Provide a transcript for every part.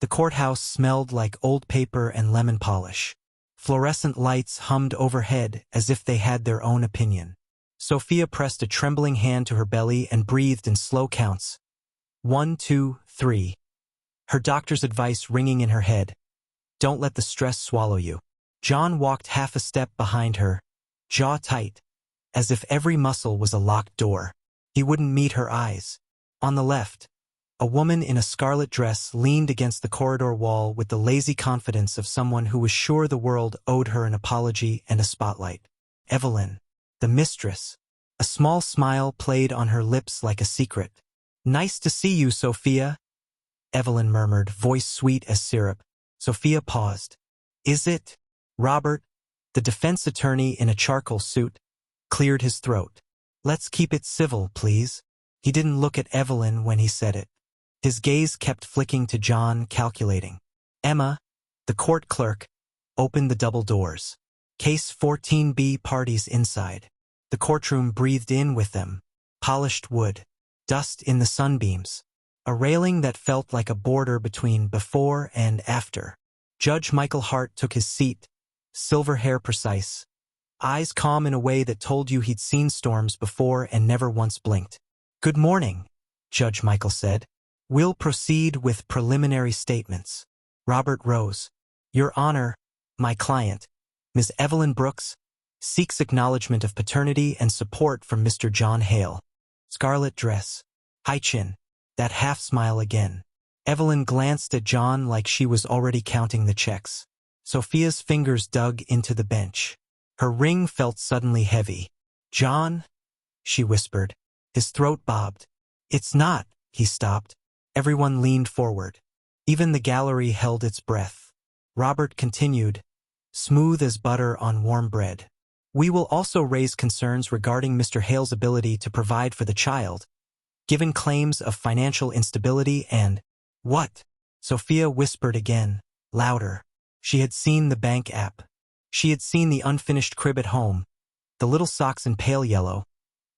The courthouse smelled like old paper and lemon polish. Fluorescent lights hummed overhead as if they had their own opinion. Sophia pressed a trembling hand to her belly and breathed in slow counts. 1, 2, 3. Her doctor's advice ringing in her head. Don't let the stress swallow you. John walked half a step behind her, jaw tight, as if every muscle was a locked door. He wouldn't meet her eyes. On the left, a woman in a scarlet dress leaned against the corridor wall with the lazy confidence of someone who was sure the world owed her an apology and a spotlight. Evelyn, the mistress. A small smile played on her lips like a secret. Nice to see you, Sophia, Evelyn murmured, voice sweet as syrup. Sophia paused. Is it? Robert, the defense attorney in a charcoal suit, cleared his throat. Let's keep it civil, please. He didn't look at Evelyn when he said it. His gaze kept flicking to John, calculating. Emma, the court clerk, opened the double doors. Case 14B parties inside. The courtroom breathed in with them. Polished wood. Dust in the sunbeams. A railing that felt like a border between before and after. Judge Michael Hart took his seat, silver hair precise, eyes calm in a way that told you he'd seen storms before and never once blinked. Good morning, Judge Michael said. We'll proceed with preliminary statements. Robert rose. Your Honor, my client, Ms. Evelyn Brooks, seeks acknowledgement of paternity and support from Mr. John Hale. Scarlet dress, high chin, that half-smile again. Evelyn glanced at John like she was already counting the checks. Sophia's fingers dug into the bench. Her ring felt suddenly heavy. John, she whispered. His throat bobbed. It's not, he stopped. Everyone leaned forward. Even the gallery held its breath. Robert continued, smooth as butter on warm bread. We will also raise concerns regarding Mr. Hale's ability to provide for the child, given claims of financial instability and— What? Sophia whispered again, louder. She had seen the bank app. She had seen the unfinished crib at home, the little socks in pale yellow,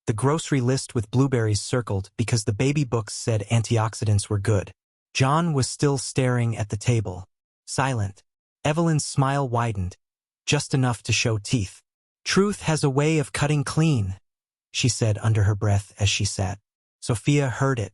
the grocery list with blueberries circled because the baby books said antioxidants were good. John was still staring at the table, silent. Evelyn's smile widened, just enough to show teeth. Truth has a way of cutting clean, she said under her breath as she sat. Sophia heard it.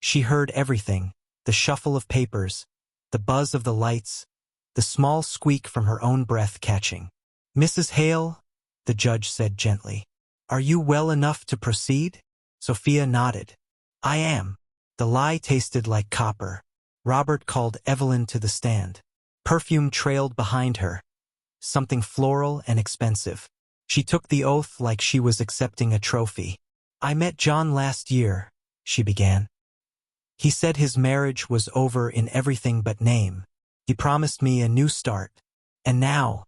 She heard everything, the shuffle of papers, the buzz of the lights, the small squeak from her own breath catching. Mrs. Hale, the judge said gently, are you well enough to proceed? Sophia nodded. I am. The lie tasted like copper. Robert called Evelyn to the stand. Perfume trailed behind her, something floral and expensive. She took the oath like she was accepting a trophy. I met John last year, she began. He said his marriage was over in everything but name. He promised me a new start. And now,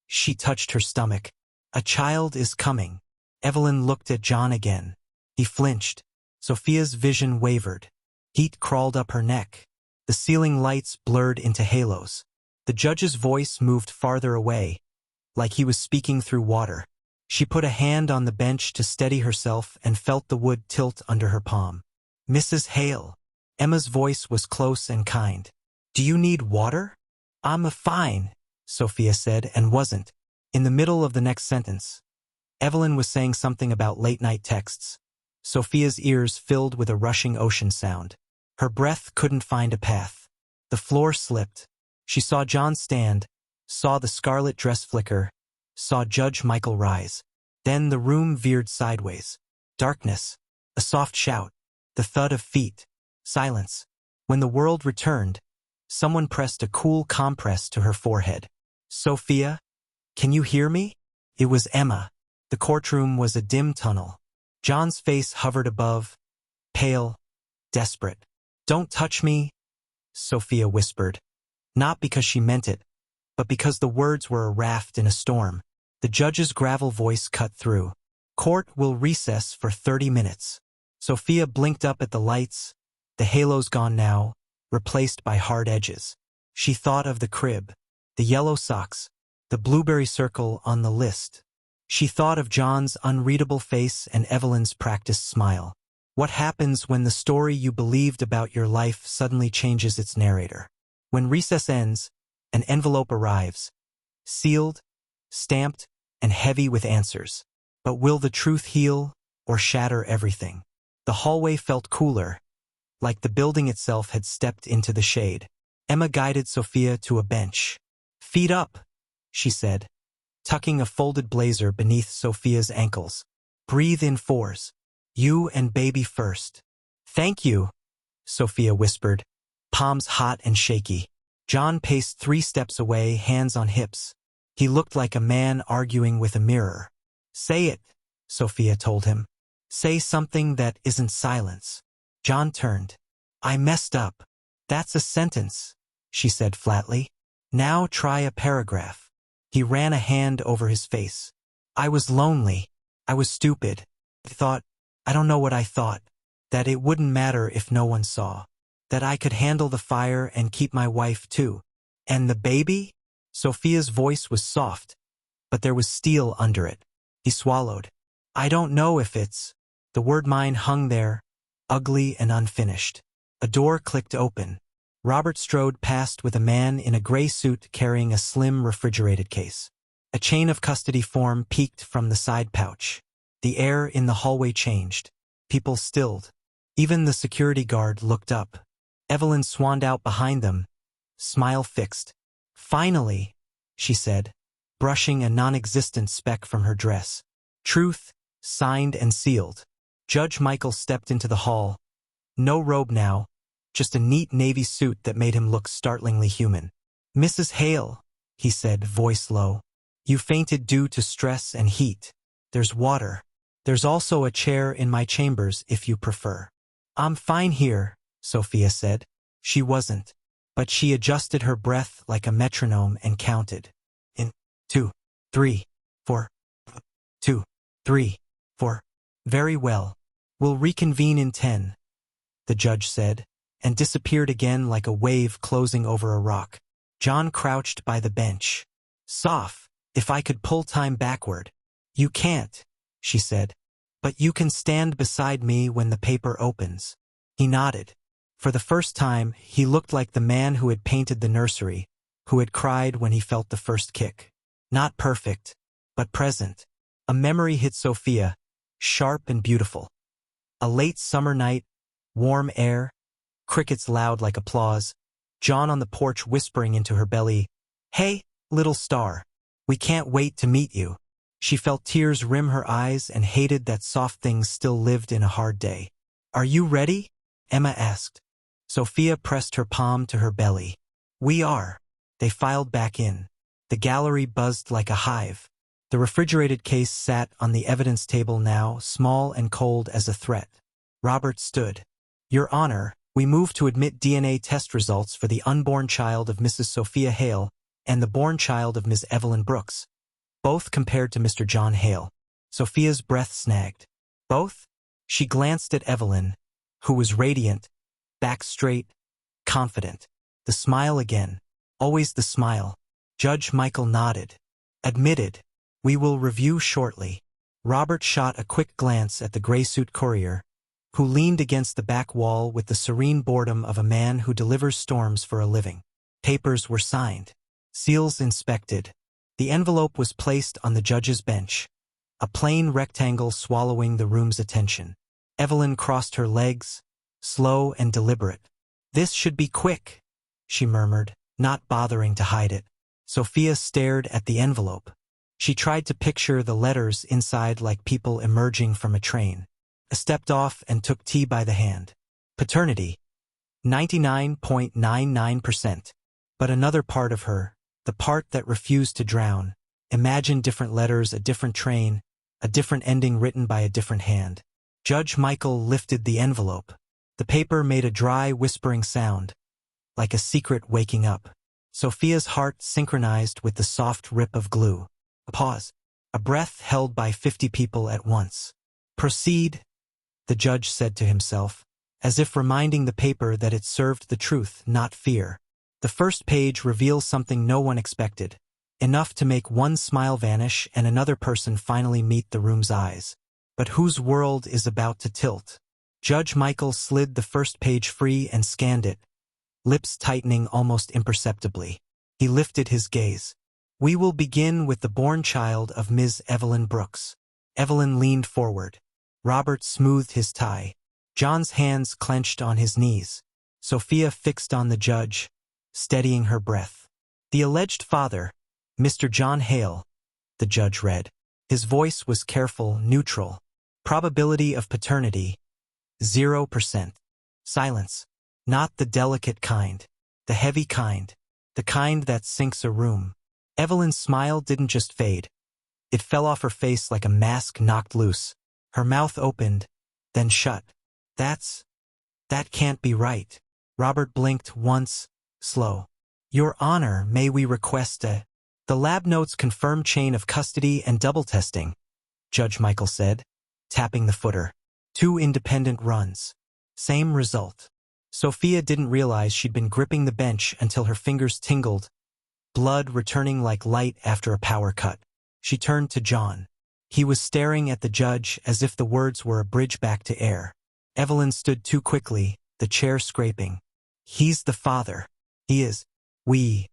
she touched her stomach. A child is coming. Evelyn looked at John again. He flinched. Sophia's vision wavered. Heat crawled up her neck. The ceiling lights blurred into halos. The judge's voice moved farther away, like he was speaking through water. She put a hand on the bench to steady herself and felt the wood tilt under her palm. Mrs. Hale. Emma's voice was close and kind. Do you need water? I'm fine, Sophia said, and wasn't. In the middle of the next sentence, Evelyn was saying something about late-night texts. Sophia's ears filled with a rushing ocean sound. Her breath couldn't find a path. The floor slipped. She saw John stand, saw the scarlet dress flicker, saw Judge Michael rise. Then the room veered sideways. Darkness. A soft shout. The thud of feet. Silence. When the world returned, someone pressed a cool compress to her forehead. Sophia? Can you hear me? It was Emma. The courtroom was a dim tunnel. John's face hovered above, pale, desperate. Don't touch me, Sophia whispered. Not because she meant it, but because the words were a raft in a storm. The judge's gravel voice cut through. Court will recess for 30 minutes. Sophia blinked up at the lights, the halos gone now, replaced by hard edges. She thought of the crib, the yellow socks, the blueberry circle on the list. She thought of John's unreadable face and Evelyn's practiced smile. What happens when the story you believed about your life suddenly changes its narrator? When recess ends, an envelope arrives, sealed, stamped, and heavy with answers. But will the truth heal or shatter everything? The hallway felt cooler, like the building itself had stepped into the shade. Emma guided Sophia to a bench. "Feet up," she said, tucking a folded blazer beneath Sophia's ankles. "Breathe in fours. You and baby first." "Thank you," Sophia whispered, palms hot and shaky. John paced 3 steps away, hands on hips. He looked like a man arguing with a mirror. "Say it," Sophia told him. "Say something that isn't silence." John turned. "I messed up." "That's a sentence," she said flatly. "Now try a paragraph." He ran a hand over his face. "I was lonely. I was stupid. I don't know what I thought. That it wouldn't matter if no one saw. That I could handle the fire and keep my wife too. And the baby?" Sophia's voice was soft, but there was steel under it. He swallowed. "I don't know if it's—" The word mine hung there, ugly and unfinished. A door clicked open. Robert strode past with a man in a gray suit carrying a slim refrigerated case. A chain of custody form peeked from the side pouch. The air in the hallway changed. People stilled. Even the security guard looked up. Evelyn swanned out behind them, smile fixed. "Finally," she said, brushing a non-existent speck from her dress. "Truth, signed and sealed." Judge Michael stepped into the hall. No robe now, just a neat navy suit that made him look startlingly human. "Mrs. Hale," he said, voice low. "You fainted due to stress and heat. There's water. There's also a chair in my chambers if you prefer." "I'm fine here," Sophia said. She wasn't, but she adjusted her breath like a metronome and counted. "In 2, 3, 4, 2, 3, 4. "Very well. We'll reconvene in 10, the judge said, and disappeared again like a wave closing over a rock. John crouched by the bench. "Soph, if I could pull time backward." "You can't," she said. "But you can stand beside me when the paper opens." He nodded. For the first time, he looked like the man who had painted the nursery, who had cried when he felt the first kick. Not perfect, but present. A memory hit Sophia, sharp and beautiful. A late summer night, warm air, crickets loud like applause, John on the porch whispering into her belly, "Hey, little star, we can't wait to meet you." She felt tears rim her eyes and hated that soft things still lived in a hard day. "Are you ready?" Emma asked. Sophia pressed her palm to her belly. "We are." They filed back in. The gallery buzzed like a hive. The refrigerated case sat on the evidence table now, small and cold as a threat. Robert stood. "Your Honor, we move to admit DNA test results for the unborn child of Mrs. Sophia Hale and the born child of Ms. Evelyn Brooks. Both compared to Mr. John Hale." Sophia's breath snagged. "Both?" She glanced at Evelyn, who was radiant, back straight, confident. The smile again. Always the smile. Judge Michael nodded. "Admitted. We will review shortly." Robert shot a quick glance at the gray-suit courier, who leaned against the back wall with the serene boredom of a man who delivers storms for a living. Papers were signed. Seals inspected. The envelope was placed on the judge's bench, a plain rectangle swallowing the room's attention. Evelyn crossed her legs, slow and deliberate. "This should be quick," she murmured, not bothering to hide it. Sophia stared at the envelope. She tried to picture the letters inside like people emerging from a train. Stepped off and took T by the hand. Paternity. 99.99%. But another part of her, the part that refused to drown, imagined different letters, a different train, a different ending written by a different hand. Judge Michael lifted the envelope. The paper made a dry, whispering sound, like a secret waking up. Sophia's heart synchronized with the soft rip of glue. A pause. A breath held by 50 people at once. "Proceed," the judge said to himself, as if reminding the paper that it served the truth, not fear. The first page reveals something no one expected, enough to make one smile vanish and another person finally meet the room's eyes. But whose world is about to tilt? Judge Michael slid the first page free and scanned it, lips tightening almost imperceptibly. He lifted his gaze. "We will begin with the born child of Ms. Evelyn Brooks." Evelyn leaned forward. Robert smoothed his tie. John's hands clenched on his knees. Sophia fixed on the judge, steadying her breath. "The alleged father, Mr. John Hale," the judge read. His voice was careful, neutral. "Probability of paternity, 0%. Silence. Not the delicate kind. The heavy kind. The kind that sinks a room." Evelyn's smile didn't just fade. It fell off her face like a mask knocked loose. Her mouth opened, then shut. That can't be right." Robert blinked once, slow. "Your Honor, may we request a—" "The lab notes confirm chain of custody and double testing," Judge Michael said, tapping the footer. 2 independent runs. Same result. Sophia didn't realize she'd been gripping the bench until her fingers tingled, blood returning like light after a power cut. She turned to John. He was staring at the judge as if the words were a bridge back to air. Evelyn stood too quickly, the chair scraping. "He's the father. He is. We."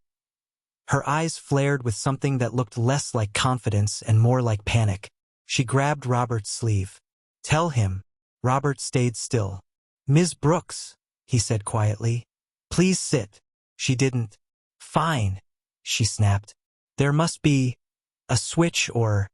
Her eyes flared with something that looked less like confidence and more like panic. She grabbed Robert's sleeve. "Tell him." Robert stayed still. "Ms. Brooks," he said quietly. "Please sit." She didn't. "Fine," she snapped. "There must be a switch or—"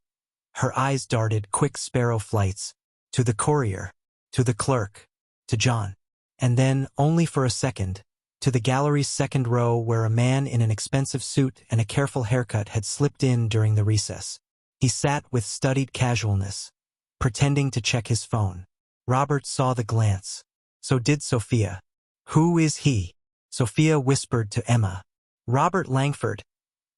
Her eyes darted quick sparrow flights. To the courier. To the clerk. To John. And then, only for a second, to the gallery's second row where a man in an expensive suit and a careful haircut had slipped in during the recess. He sat with studied casualness, pretending to check his phone. Robert saw the glance. So did Sophia. "Who is he?" Sophia whispered to Emma. "Robert Langford,"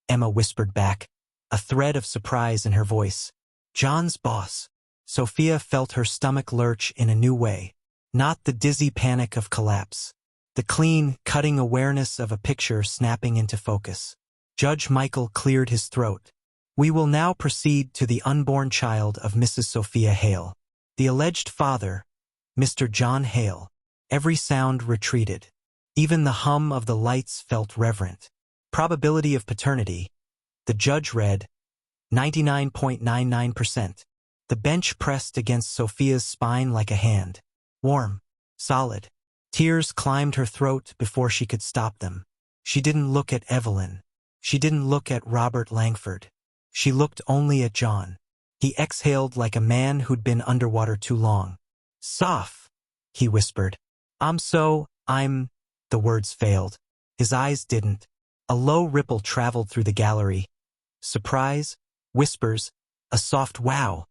Emma whispered back, a thread of surprise in her voice. "John's boss." Sophia felt her stomach lurch in a new way. Not the dizzy panic of collapse. The clean, cutting awareness of a picture snapping into focus. Judge Michael cleared his throat. "We will now proceed to the unborn child of Mrs. Sophia Hale. The alleged father, Mr. John Hale." Every sound retreated. Even the hum of the lights felt reverent. "Probability of paternity," the judge read, 99.99%. The bench pressed against Sophia's spine like a hand. Warm. Solid. Tears climbed her throat before she could stop them. She didn't look at Evelyn. She didn't look at Robert Langford. She looked only at John. He exhaled like a man who'd been underwater too long. "Soph," he whispered. I'm, the words failed. His eyes didn't. A low ripple traveled through the gallery. Surprise, whispers, a soft wow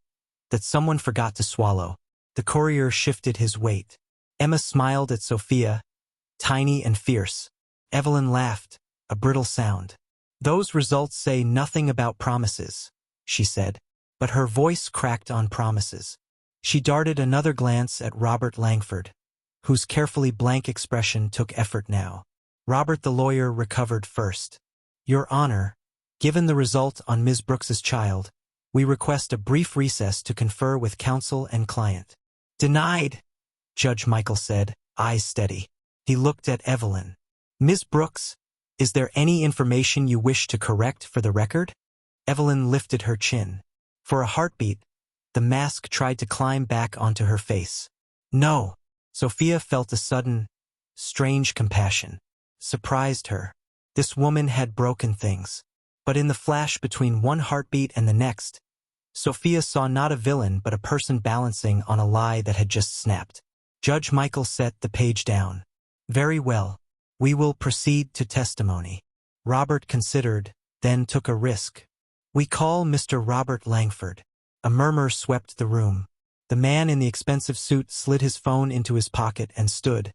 that someone forgot to swallow. The courier shifted his weight. Emma smiled at Sophia, tiny and fierce. Evelyn laughed, a brittle sound. "Those results say nothing about promises," she said, but her voice cracked on promises. She darted another glance at Robert Langford, whose carefully blank expression took effort now. Robert the lawyer recovered first. "Your Honor, given the result on Ms. Brooks's child, we request a brief recess to confer with counsel and client." "Denied," Judge Michael said, eyes steady. He looked at Evelyn. "Ms. Brooks, is there any information you wish to correct for the record?" Evelyn lifted her chin. For a heartbeat, the mask tried to climb back onto her face. "No." Sophia felt a sudden, strange compassion. Surprised her. This woman had broken things. But in the flash between one heartbeat and the next, Sophia saw not a villain but a person balancing on a lie that had just snapped. Judge Michael set the page down. "Very well. We will proceed to testimony." Robert considered, then took a risk. "We call Mr. Robert Langford." A murmur swept the room. The man in the expensive suit slid his phone into his pocket and stood,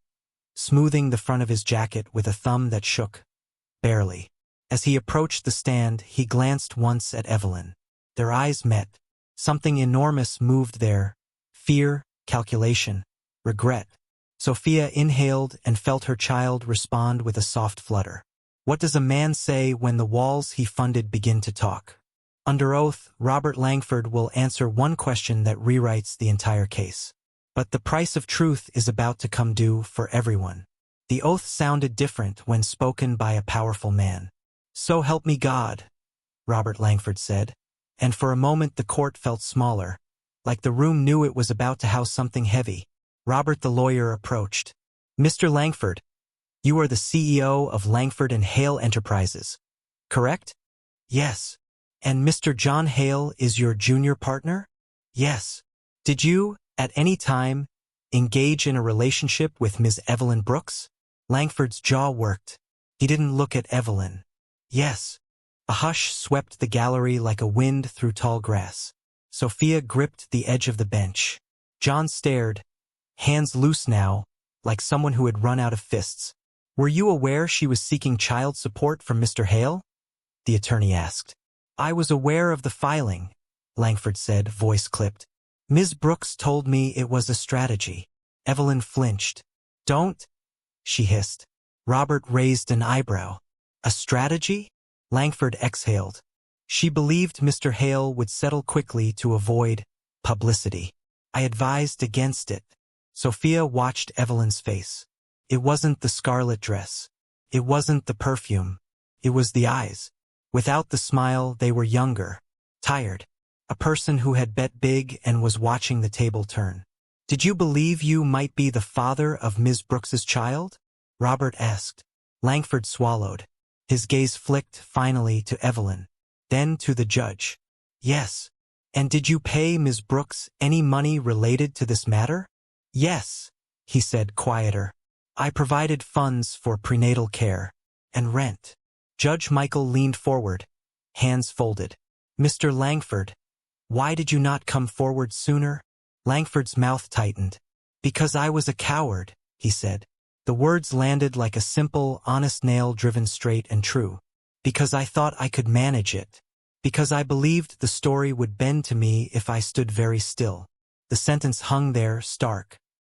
smoothing the front of his jacket with a thumb that shook. Barely. As he approached the stand, he glanced once at Evelyn. Their eyes met. Something enormous moved there. Fear, calculation, regret. Sophia inhaled and felt her child respond with a soft flutter. What does a man say when the walls he funded begin to talk? Under oath, Robert Langford will answer one question that rewrites the entire case. But the price of truth is about to come due for everyone. The oath sounded different when spoken by a powerful man. "So help me God," Robert Langford said, and for a moment the court felt smaller, like the room knew it was about to house something heavy. Robert the lawyer approached. "Mr. Langford, you are the CEO of Langford and Hale Enterprises, correct?" "Yes." "And Mr. John Hale is your junior partner?" "Yes." "Did you, at any time, engage in a relationship with Ms. Evelyn Brooks?" Langford's jaw worked. He didn't look at Evelyn. "Yes." A hush swept the gallery like a wind through tall grass. Sophia gripped the edge of the bench. John stared, hands loose now, like someone who had run out of fists. "Were you aware she was seeking child support from Mr. Hale?" the attorney asked. "I was aware of the filing," Langford said, voice clipped. "Ms. Brooks told me it was a strategy." Evelyn flinched. "Don't," she hissed. Robert raised an eyebrow. "A strategy?" Langford exhaled. "She believed Mr. Hale would settle quickly to avoid publicity. I advised against it." Sophia watched Evelyn's face. It wasn't the scarlet dress. It wasn't the perfume. It was the eyes. Without the smile, they were younger, tired. A person who had bet big and was watching the table turn. "Did you believe you might be the father of Ms. Brooks's child?" Robert asked. Langford swallowed. His gaze flicked finally to Evelyn, then to the judge. "Yes." "And did you pay Ms. Brooks any money related to this matter?" "Yes," he said, quieter. "I provided funds for prenatal care and rent." Judge Michael leaned forward, hands folded. "Mr. Langford, why did you not come forward sooner?" Langford's mouth tightened. "Because I was a coward," he said. The words landed like a simple, honest nail driven straight and true. "Because I thought I could manage it. Because I believed the story would bend to me if I stood very still." The sentence hung there, stark.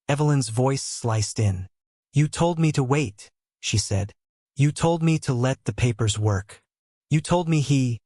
Evelyn's voice sliced in. "You told me to wait," she said. "You told me to let the papers work. You told me he—"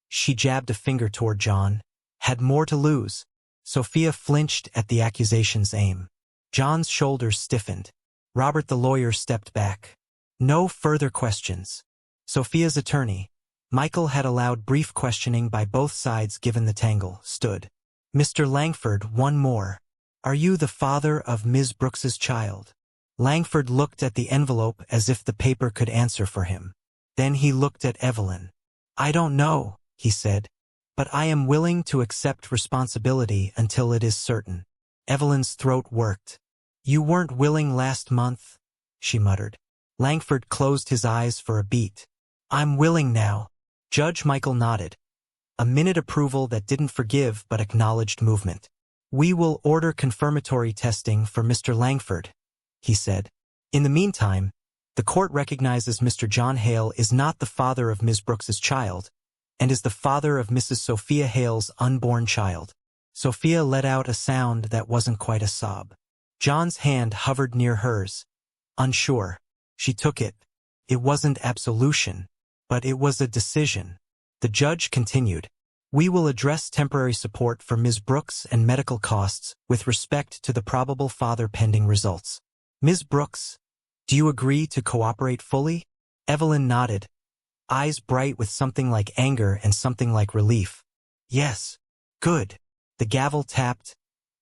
she jabbed a finger toward John— "had more to lose." Sophia flinched at the accusation's aim. John's shoulders stiffened. Robert the lawyer stepped back. No further questions. Sophia's attorney, Michael, had allowed brief questioning by both sides given the tangle, stood. "Mr. Langford, one more. Are you the father of Ms. Brooks's child?" Langford looked at the envelope as if the paper could answer for him. Then he looked at Evelyn. "I don't know," he said, "but I am willing to accept responsibility until it is certain." Evelyn's throat worked. "You weren't willing last month," she muttered. Langford closed his eyes for a beat. "I'm willing now." Judge Michael nodded. A minute approval that didn't forgive but acknowledged movement. "We will order confirmatory testing for Mr. Langford," he said. "In the meantime, the court recognizes Mr. John Hale is not the father of Ms. Brooks's child, and is the father of Mrs. Sophia Hale's unborn child." Sophia let out a sound that wasn't quite a sob. John's hand hovered near hers. Unsure. She took it. It wasn't absolution, but it was a decision. The judge continued. "We will address temporary support for Ms. Brooks and medical costs with respect to the probable father pending results. Ms. Brooks, do you agree to cooperate fully?" Evelyn nodded, eyes bright with something like anger and something like relief. "Yes." "Good." The gavel tapped,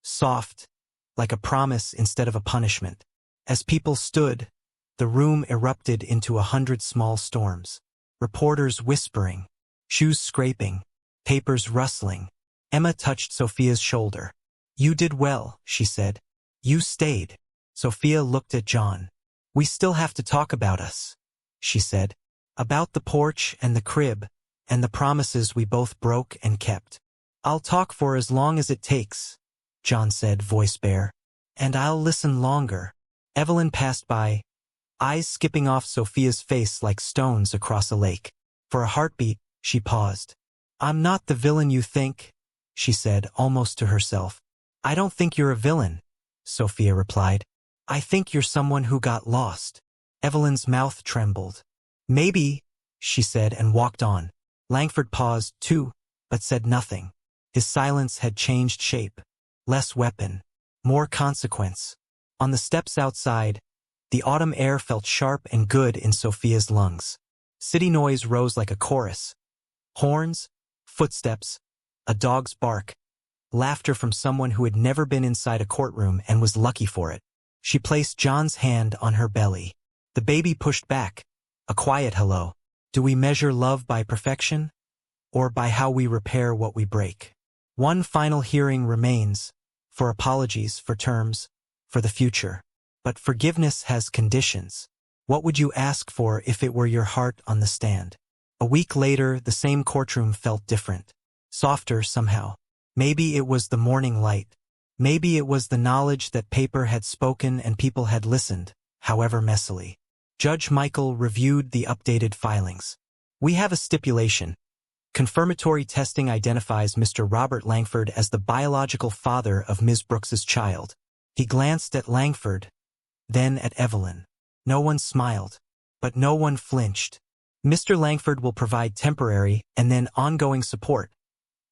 soft, like a promise instead of a punishment. As people stood, the room erupted into 100 small storms. Reporters whispering, shoes scraping, papers rustling. Emma touched Sophia's shoulder. "You did well," she said. "You stayed." Sophia looked at John. "We still have to talk about us," she said. "About the porch and the crib, and the promises we both broke and kept." "I'll talk for as long as it takes," John said, voice bare. "And I'll listen longer." Evelyn passed by, eyes skipping off Sophia's face like stones across a lake. For a heartbeat, she paused. "I'm not the villain you think," she said, almost to herself. "I don't think you're a villain," Sophia replied. "I think you're someone who got lost." Evelyn's mouth trembled. "Maybe," she said and walked on. Langford paused, too, but said nothing. His silence had changed shape. Less weapon, more consequence. On the steps outside, The autumn air felt sharp and good in Sophia's lungs. City noise rose like a chorus. Horns, footsteps, a dog's bark, laughter from someone who had never been inside a courtroom and was lucky for it. She placed John's hand on her belly. The baby pushed back, a quiet hello. Do we measure love by perfection, or by how we repair what we break? One final hearing remains, for apologies, for terms, for the future. But forgiveness has conditions. What would you ask for if it were your heart on the stand? A week later, the same courtroom felt different. Softer somehow. Maybe it was the morning light. Maybe it was the knowledge that paper had spoken and people had listened, however messily. Judge Michael reviewed the updated filings. We have a stipulation. Confirmatory testing identifies Mr. Robert Langford as the biological father of Ms. Brooks's child. He glanced at Langford, then at Evelyn. No one smiled, but no one flinched. Mr. Langford will provide temporary and then ongoing support,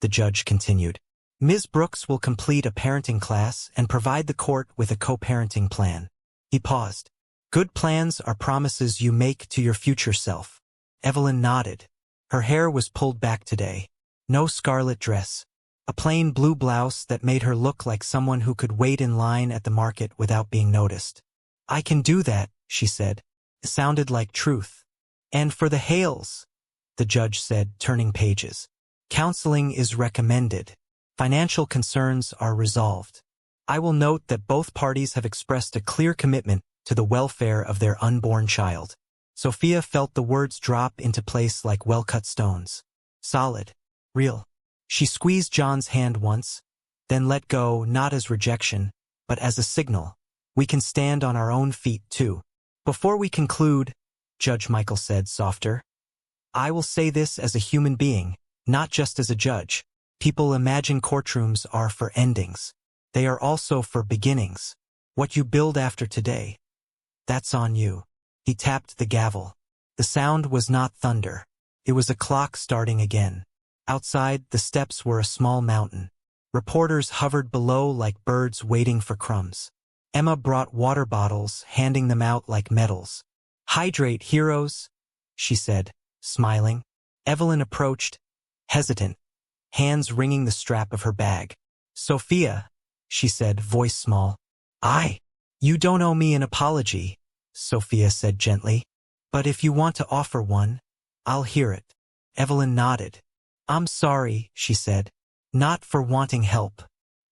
the judge continued. Ms. Brooks will complete a parenting class and provide the court with a co-parenting plan. He paused. Good plans are promises you make to your future self. Evelyn nodded. Her hair was pulled back today. No scarlet dress. A plain blue blouse that made her look like someone who could wait in line at the market without being noticed. I can do that, she said. It sounded like truth. And for the Hales, the judge said, turning pages. Counseling is recommended. Financial concerns are resolved. I will note that both parties have expressed a clear commitment to the welfare of their unborn child. Sophia felt the words drop into place like well-cut stones. Solid. Real. She squeezed John's hand once, then let go, not as rejection, but as a signal. We can stand on our own feet, too. Before we conclude, Judge Michael said, softer, I will say this as a human being, not just as a judge. People imagine courtrooms are for endings. They are also for beginnings. What you build after today, that's on you. He tapped the gavel. The sound was not thunder. It was a clock starting again. Outside, the steps were a small mountain. Reporters hovered below like birds waiting for crumbs. Emma brought water bottles, handing them out like medals. Hydrate, heroes, she said, smiling. Evelyn approached, hesitant, hands wringing the strap of her bag. Sophia, she said, voice small. You don't owe me an apology, Sophia said gently. But if you want to offer one, I'll hear it. Evelyn nodded. I'm sorry, she said. Not for wanting help,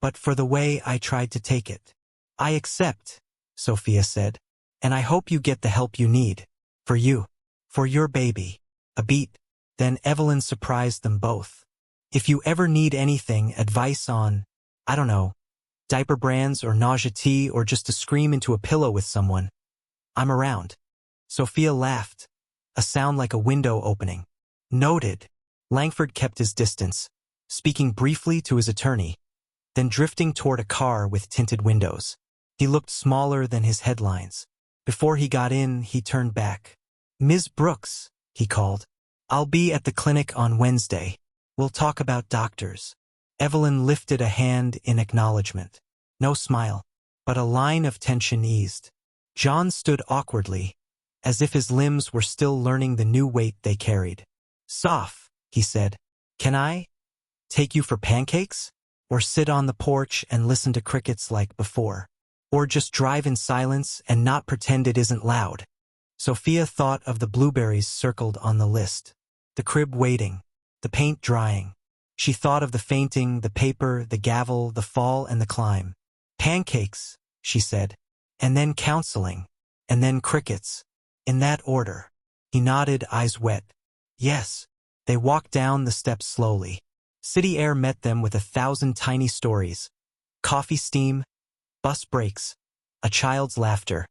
but for the way I tried to take it. I accept, Sophia said, and I hope you get the help you need. For you. For your baby. A beat. Then Evelyn surprised them both. If you ever need anything, advice on, I don't know, diaper brands or nausea tea or just to scream into a pillow with someone, I'm around. Sophia laughed, a sound like a window opening. Noted. Langford kept his distance, speaking briefly to his attorney, then drifting toward a car with tinted windows. He looked smaller than his headlines. Before he got in, he turned back. Ms. Brooks, he called. I'll be at the clinic on Wednesday. We'll talk about doctors. Evelyn lifted a hand in acknowledgement. No smile, but a line of tension eased. John stood awkwardly, as if his limbs were still learning the new weight they carried. Soph, he said. Can I take you for pancakes? Or sit on the porch and listen to crickets like before? Or just drive in silence and not pretend it isn't loud? Sophia thought of the blueberries circled on the list. The crib waiting. The paint drying. She thought of the fainting, the paper, the gavel, the fall, and the climb. Pancakes, she said. And then counseling. And then crickets. In that order. He nodded, eyes wet. Yes. They walked down the steps slowly. City air met them with 1,000 tiny stories. Coffee steam, bus brakes, a child's laughter,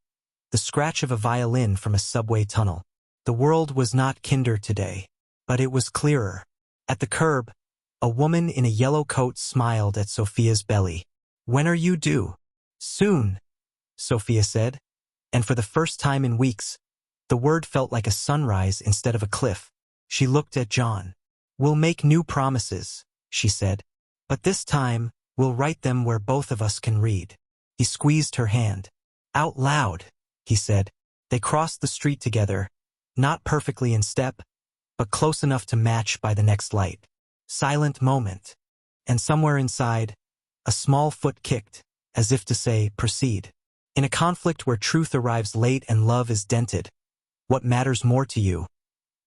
the scratch of a violin from a subway tunnel. The world was not kinder today, but it was clearer. At the curb, a woman in a yellow coat smiled at Sophia's belly. When are you due? Soon, Sophia said, and for the first time in weeks, the word felt like a sunrise instead of a cliff. She looked at John. We'll make new promises, she said, but this time, we'll write them where both of us can read. He squeezed her hand. Out loud, he said. They crossed the street together, not perfectly in step, but close enough to match by the next light. Silent moment. And somewhere inside, a small foot kicked, as if to say, proceed. In a conflict where truth arrives late and love is dented, what matters more to you?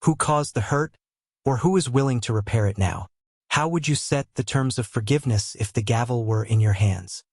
Who caused the hurt, or who is willing to repair it now? How would you set the terms of forgiveness if the gavel were in your hands?